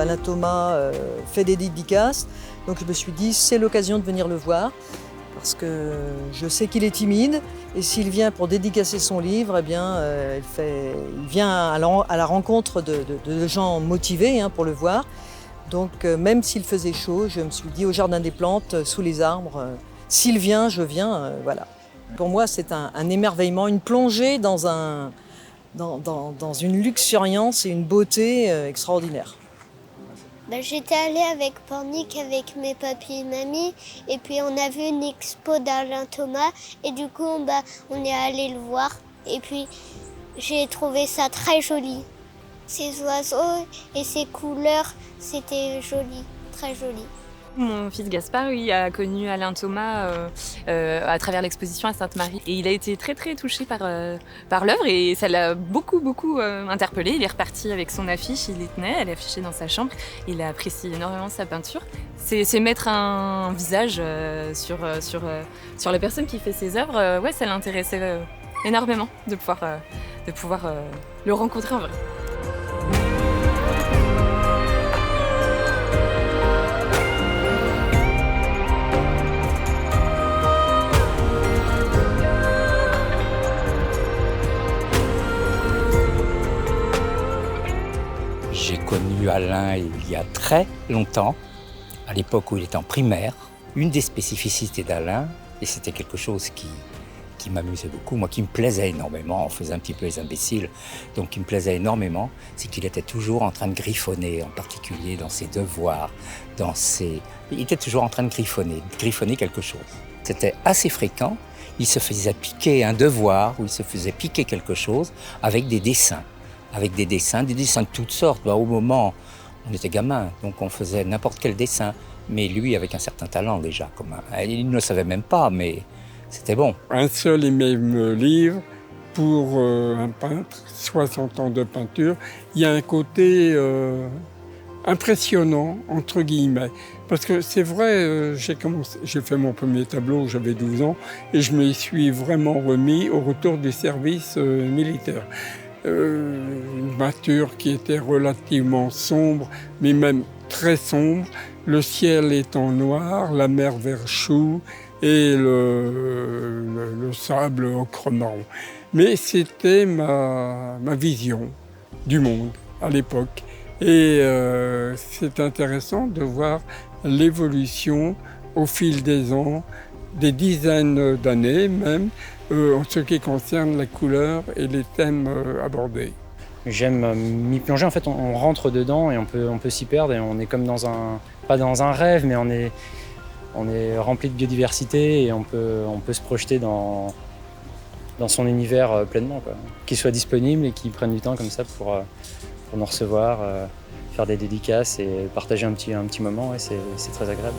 Alain Thomas fait des dédicaces. Donc je me suis dit, c'est l'occasion de venir le voir, parce que je sais qu'il est timide, et s'il vient pour dédicacer son livre, eh bien, il vient à la rencontre de gens motivés pour le voir. Donc même s'il faisait chaud, je me suis dit au Jardin des Plantes, sous les arbres, s'il vient, je viens, voilà. Pour moi, c'est un émerveillement, une plongée dans une luxuriance et une beauté extraordinaire. J'étais allée avec Pornic, avec mes papis et mamie, et puis on a vu une expo d'Alain Thomas, et du coup on est allé le voir, et puis j'ai trouvé ça très joli. Ces oiseaux et ces couleurs, c'était joli, très joli. Mon fils Gaspard, il a connu Alain Thomas à travers l'exposition à Sainte-Marie. Et il a été très très touché par l'œuvre et ça l'a beaucoup interpellé. Il est reparti avec son affiche, il les tenait, elle est affichée dans sa chambre. Il a apprécié énormément sa peinture. C'est mettre un visage sur la personne qui fait ses œuvres. Ouais, ça l'intéressait énormément de pouvoir le rencontrer en vrai. J'ai connu Alain il y a très longtemps, à l'époque où il était en primaire. Une des spécificités d'Alain, et c'était quelque chose qui m'amusait beaucoup, moi qui me plaisait énormément, on faisait un petit peu les imbéciles, donc qui me plaisait énormément, c'est qu'il était toujours en train de griffonner, en particulier dans ses devoirs, il était toujours en train de griffonner quelque chose. C'était assez fréquent, il se faisait piquer un devoir, ou il se faisait piquer quelque chose avec des dessins de toutes sortes. Au moment, on était gamin, donc on faisait n'importe quel dessin, mais lui avec un certain talent déjà. Il ne le savait même pas, mais c'était bon. Un seul et même livre pour un peintre, 60 ans de peinture. Il y a un côté impressionnant, entre guillemets. Parce que c'est vrai, j'ai fait mon premier tableau, j'avais 12 ans, et je me suis vraiment remis au retour du service militaire. Une peinture qui était relativement sombre, mais même très sombre. Le ciel étant noir, la mer vert chou et le sable ocre marron. Mais c'était ma vision du monde à l'époque. Et c'est intéressant de voir l'évolution au fil des ans, des dizaines d'années même, en ce qui concerne la couleur et les thèmes abordés. J'aime m'y plonger, en fait on rentre dedans et on peut s'y perdre et on est comme pas dans un rêve, mais on est rempli de biodiversité et on peut se projeter dans son univers pleinement, quoi. Qu'il soit disponible et qu'il prenne du temps comme ça pour nous recevoir, faire des dédicaces et partager un petit moment, ouais, c'est très agréable.